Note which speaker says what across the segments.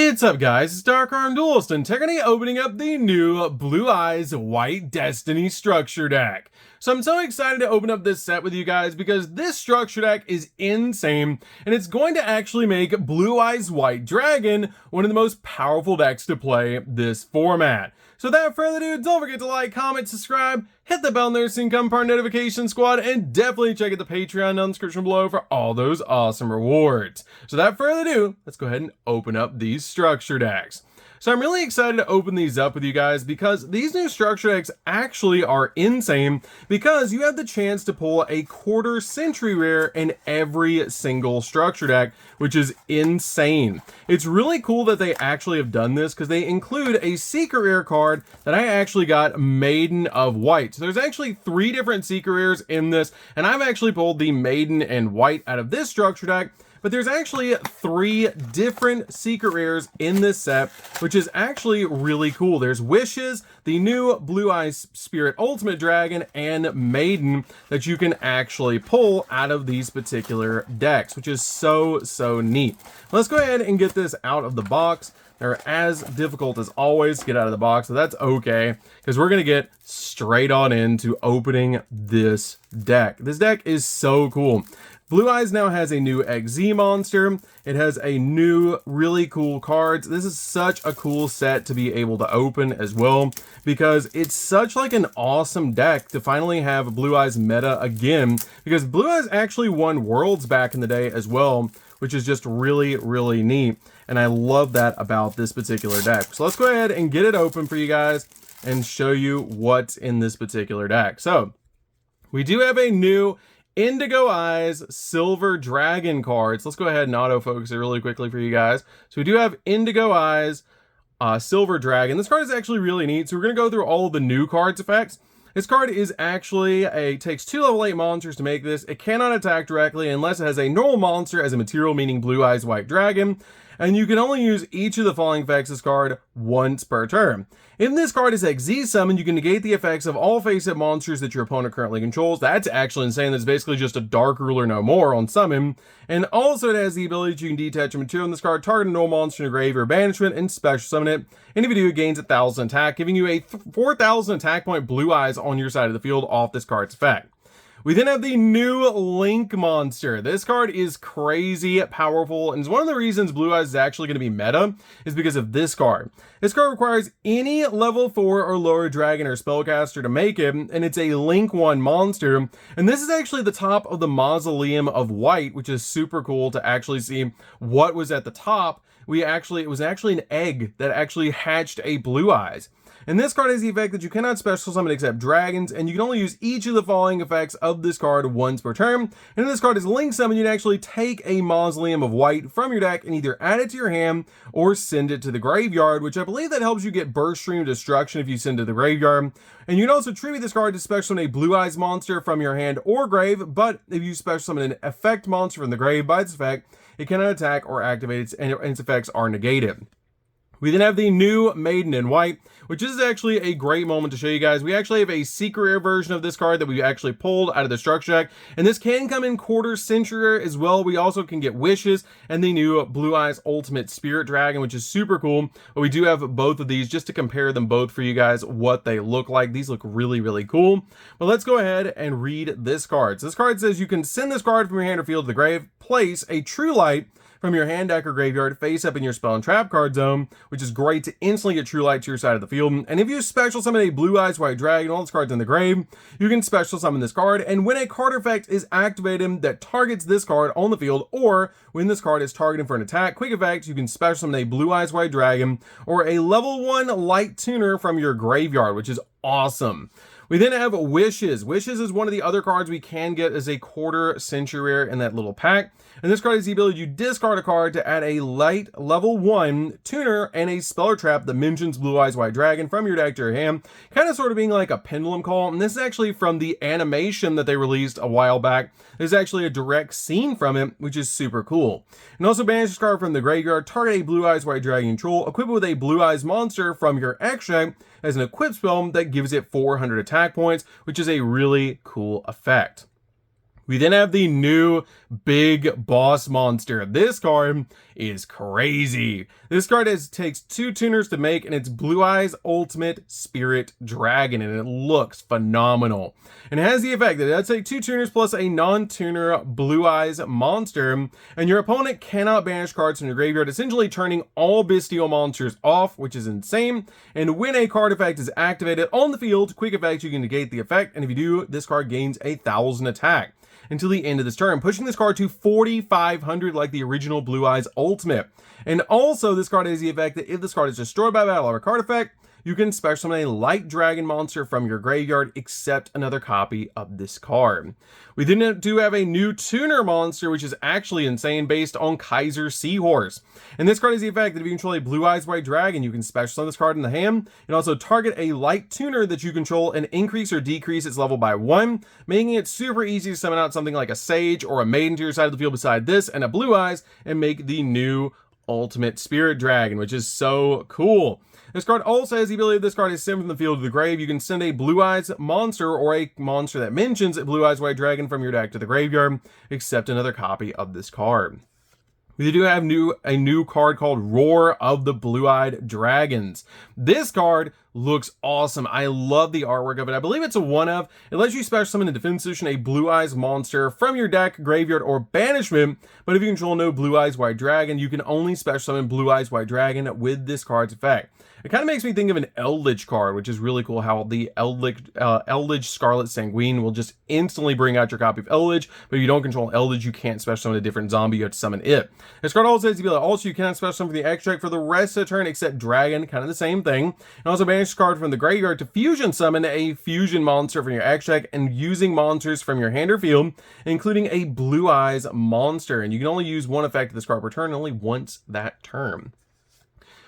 Speaker 1: What's up, guys? It's DarkArmedDuelist, and today we're opening up the new Blue Eyes White Destiny structure deck. So I'm so excited to open up this set with you guys because this structure deck is insane, and it's going to actually make Blue Eyes White Dragon one of the most powerful decks to play this format. So without further ado, don't forget to like, comment, subscribe, hit the bell there so you can become part of notification squad, and definitely check out the Patreon down in the description below for all those awesome rewards. So without further ado, let's go ahead and open up these structure decks. So I'm really excited to open these up with you guys because these new structure decks actually are insane because you have the chance to pull a quarter century rare in every single structure deck, which is insane. It's really cool that they actually have done this because they include a secret rare card that I actually got, Maiden of White. So there's actually 3 different secret rares in this, and I've actually pulled the Maiden and White out of this structure deck. But there's actually 3 different secret rares in this set, which is actually really cool. There's Wishes, the new Blue Eyes Spirit Ultimate Dragon, and Maiden that you can actually pull out of these particular decks, which is so neat. Let's go ahead and get this out of the box. They're as difficult as always to get out of the box, so that's okay, because we're going to get straight on into opening this deck. This deck is so cool. Blue Eyes now has a new XZ monster. It has a new really cool cards. This is such a cool set to be able to open as well because it's such like an awesome deck to finally have Blue Eyes meta again, because Blue Eyes actually won Worlds back in the day as well, which is just really neat. And I love that about this particular deck. So let's go ahead and get it open for you guys and show you what's in this particular deck. So we do have a new Indigo Eyes Silver Dragon cards. Let's go ahead and autofocus it really quickly for you guys. So we do have Indigo Eyes Silver Dragon. This card is actually really neat. So we're going to go through all of the new cards effects. This card is actually takes 2 level 8 monsters to make this. It cannot attack directly unless it has a normal monster as a material, meaning Blue Eyes White Dragon. And you can only use each of the following effects of this card once per turn. If this card is XZ summon, you can negate the effects of all face-up monsters that your opponent currently controls. That's actually insane. That's basically just a Dark Ruler no more on summon. And also it has the ability that you can detach a material in this card, target a normal monster in your grave or banishment, and special summon it. And if you do, it gains 1,000 attack, giving you a 4,000 attack point Blue Eyes on your side of the field off this card's effect. We then have the new Link monster. This card is crazy powerful, and it's one of the reasons Blue Eyes is actually going to be meta is because of this card. This card requires any level 4 or lower dragon or spellcaster to make it, and it's a Link 1 monster. And this is actually the top of the Mausoleum of White, which is super cool to actually see what was at the top. It was actually an egg that actually hatched a Blue Eyes. And this card has the effect that you cannot special summon except dragons, and you can only use each of the following effects of this card once per turn. And if this card is Link Summon, you can actually take a Mausoleum of White from your deck and either add it to your hand or send it to the graveyard, which I believe that helps you get Burst Stream Destruction if you send it to the graveyard. And you can also tribute this card to special summon a Blue Eyes monster from your hand or grave, but if you special summon an effect monster from the grave by its effect, it cannot attack or activate and its effects are negated. We then have the new Maiden in White, which is actually a great moment to show you guys. We actually have a secret rare version of this card that we actually pulled out of the structure deck, and this can come in quarter century rare as well. We also can get Wishes and the new Blue Eyes Ultimate Spirit Dragon, which is super cool. But we do have both of these just to compare them both for you guys what they look like. These look really cool. But let's go ahead and read this card. So this card says you can send this card from your hand or field to the grave, place a True Light from your hand, deck, or graveyard face up in your spell and trap card zone, which is great to instantly get True Light to your side of the field. And if you special summon a Blue Eyes White Dragon, all its cards in the grave, you can special summon this card, and when a card effect is activated that targets this card on the field, or when this card is targeted for an attack, quick effect, you can special summon a Blue Eyes White Dragon or a level 1 Light Tuner from your graveyard, which is awesome. We then have Wishes. Wishes is one of the other cards we can get as a quarter century rare in that little pack. And this card has the ability to discard a card to add a light level 1 tuner and a spell or trap that mentions Blue Eyes White Dragon from your deck to your hand, kind of sort of being like a pendulum call. And this is actually from the animation that they released a while back. There's actually a direct scene from it, which is super cool. And also banish this card from the graveyard, target a Blue Eyes White Dragon control, equip it with a Blue Eyes monster from your extract as an equip spell that gives it 400 attack points, which is a really cool effect. We then have the new Big Boss Monster. This card is crazy. This card takes 2 tuners to make, and it's Blue Eyes Ultimate Spirit Dragon, and it looks phenomenal. And it has the effect that it does take 2 tuners plus a non-tuner Blue Eyes monster, and your opponent cannot banish cards from your graveyard, essentially turning all bestial monsters off, which is insane. And when a card effect is activated on the field, quick effect, you can negate the effect, and if you do, this card gains 1,000 attack until the end of this turn, pushing this card to 4,500 like the original Blue Eyes Ultimate. And also, this card has the effect that if this card is destroyed by battle or a card effect, you can special summon a light dragon monster from your graveyard, except another copy of this card. We then do have a new tuner monster, which is actually insane, based on Kaiser Seahorse. And this card has the effect that if you control a Blue Eyes White Dragon, you can special summon this card in the hand, and also target a light tuner that you control and increase or decrease its level by 1, making it super easy to summon out something like a Sage or a Maiden to your side of the field beside this and a Blue Eyes, and make the new Ultimate Spirit Dragon, which is so cool. This card also has the ability, if this card is sent from the field to the grave, you can send a Blue Eyes monster or a monster that mentions a Blue Eyes White Dragon from your deck to the graveyard, except another copy of this card. We do have a new card called Roar of the Blue-Eyed Dragons. This card looks awesome. I love the artwork of it. I believe it's a one-of. It lets you special summon in defense position a Blue Eyes monster from your deck, graveyard, or banishment. But if you control no Blue Eyes White Dragon, you can only special summon Blue Eyes White Dragon with this card's effect. It kind of makes me think of an Eldritch card, which is really cool how the Eldritch Scarlet Sanguine will just instantly bring out your copy of Eldritch, but if you don't control Eldritch, you can't special summon a different zombie, you have to summon it. This card also has the ability, also you cannot special summon the extract for the rest of the turn except Dragon, kind of the same thing. And also banish this card from the graveyard to fusion summon a fusion monster from your extract and using monsters from your hand or field, including a Blue Eyes monster. And you can only use one effect of this card per turn, only once that turn.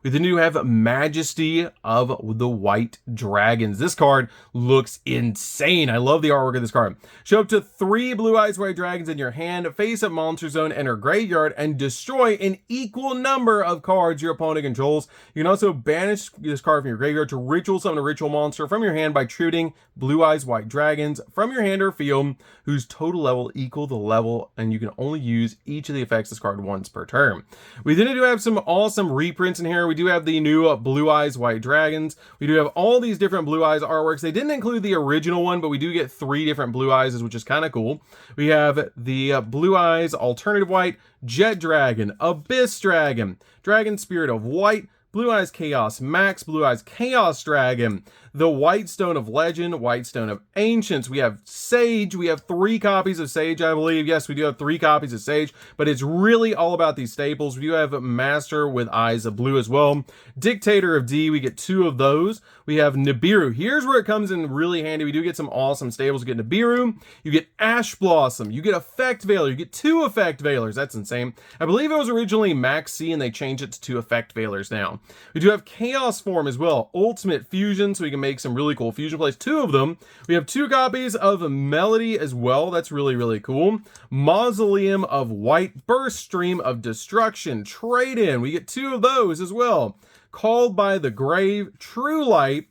Speaker 1: We then do have Majesty of the White Dragons. This card looks insane. I love the artwork of this card. Show up to 3 Blue Eyes White Dragons in your hand, face up Monster Zone, enter graveyard, and destroy an equal number of cards your opponent controls. You can also banish this card from your graveyard to ritual summon a ritual monster from your hand by tributing Blue Eyes White Dragons from your hand or field, whose total level equal the level, and you can only use each of the effects of this card once per turn. We then do have some awesome reprints in here. We do have the new Blue Eyes White Dragons. We do have all these different Blue Eyes artworks. They didn't include the original one, but we do get 3 different Blue Eyes, which is kind of cool. We have the Blue Eyes Alternative White, Jet Dragon, Abyss Dragon, Dragon Spirit of White, Blue Eyes Chaos Max, Blue Eyes Chaos Dragon, the White Stone of Legend, White Stone of Ancients. We have Sage. We have 3 copies of Sage, I believe. Yes, we do have 3 copies of Sage, but it's really all about these staples. We do have Master with Eyes of Blue as well. Dictator of D, we get 2 of those. We have Nibiru. Here's where it comes in really handy. We do get some awesome staples. You get Nibiru, you get Ash Blossom, you get Effect Veiler, you get 2 Effect Veilers. That's insane. I believe it was originally Max C and they changed it to 2 Effect Veilers now. We do have Chaos Form as well. Ultimate Fusion, so we can make some really cool fusion plays. 2 of them. We have 2 copies of Melody as well. That's really, really cool. Mausoleum of White, Burst Stream of Destruction, Trade In. We get 2 of those as well. Called by the Grave, True Light,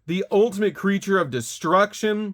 Speaker 1: the Ultimate Creature of Destruction,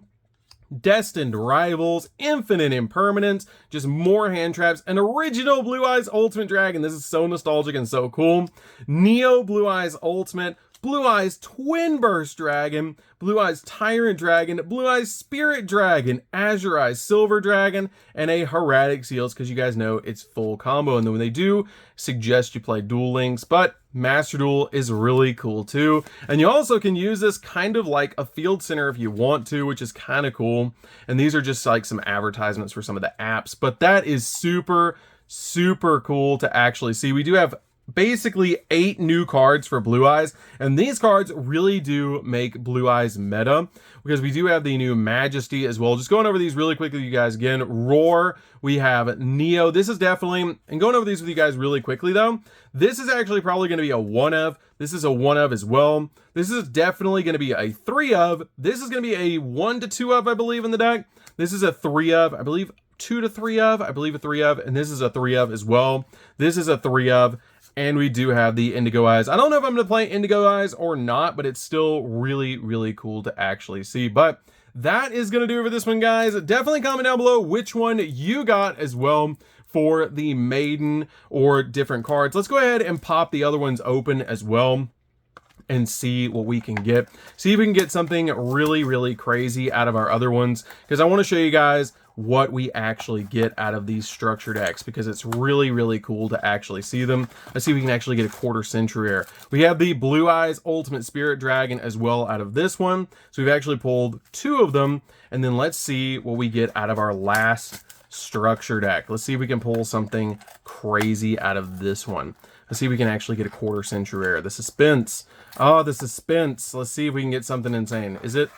Speaker 1: Destined Rivals, Infinite Impermanence, just more hand traps, an original Blue Eyes Ultimate Dragon. This is so nostalgic and so cool. Neo Blue Eyes Ultimate, Blue Eyes Twin Burst Dragon, Blue Eyes Tyrant Dragon, Blue Eyes Spirit Dragon, Azure Eyes Silver Dragon, and a Heraldic Seals, because you guys know it's full combo. And then when they do, suggest you play Duel Links, but Master Duel is really cool too. And you also can use this kind of like a field center if you want to, which is kind of cool. And these are just like some advertisements for some of the apps, but that is super, super cool to actually see. We do have basically 8 new cards for Blue Eyes, and these cards really do make Blue Eyes meta, because we do have the new Majesty as well. Just going over these really quickly, you guys. Again, Roar, we have Neo. This is definitely, and going over these with you guys really quickly though, this is actually probably going to be a 1 of. This is a 1 of as well. This is definitely going to be a 3 of. This is going to be a 1 to 2 of, I believe, in the deck. This is a 3 of, I believe, 2 to 3 of, I believe a 3 of, and this is a 3 of as well. This is a 3 of. And we do have the Indigo Eyes. I don't know if I'm going to play Indigo Eyes or not, but it's still really, really cool to actually see. But that is going to do it for this one, guys. Definitely comment down below which one you got as well for the maiden or different cards. Let's go ahead and pop the other ones open as well and see what we can get. See if we can get something really, really crazy out of our other ones, because I want to show you guys what we actually get out of these structure decks, because it's really, really cool to actually see them. Let's see if we can actually get a quarter century rare. We have the Blue Eyes Ultimate Spirit Dragon as well out of this one. So we've actually pulled 2 of them, and then let's see what we get out of our last structure deck. Let's see if we can pull something crazy out of this one. Let's see if we can actually get a quarter century rare. The suspense. Oh, the suspense. Let's see if we can get something insane. Is it?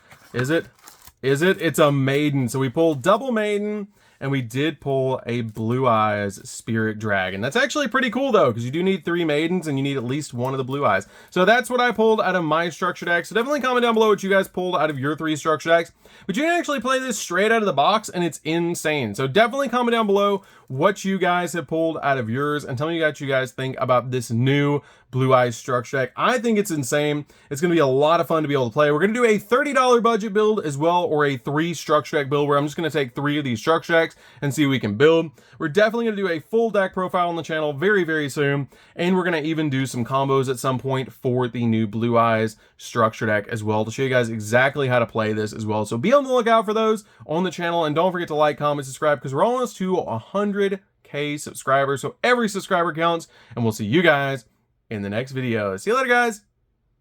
Speaker 1: It's a maiden. So we pulled double maiden, and we did pull a Blue Eyes Spirit Dragon. That's actually pretty cool though, because you do need 3 maidens and you need at least 1 of the Blue Eyes. So that's what I pulled out of my structure deck. So definitely comment down below what you guys pulled out of your 3 structure decks. But you can actually play this straight out of the box, and it's insane. So definitely comment down below what you guys have pulled out of yours, and tell me what you guys think about this new Blue Eyes structure deck. I think it's insane. It's going to be a lot of fun to be able to play. We're going to do a $30 budget build as well, or a 3 structure deck build, where I'm just going to take 3 of these structure decks and see what we can build. We're definitely going to do a full deck profile on the channel very, very soon, and we're going to even do some combos at some point for the new Blue Eyes structure deck as well, to show you guys exactly how to play this as well. So be on the lookout for those on the channel, and don't forget to like, comment, subscribe, because we're almost to 100K subscribers. So every subscriber counts, and we'll see you guys in the next video. See you later, guys.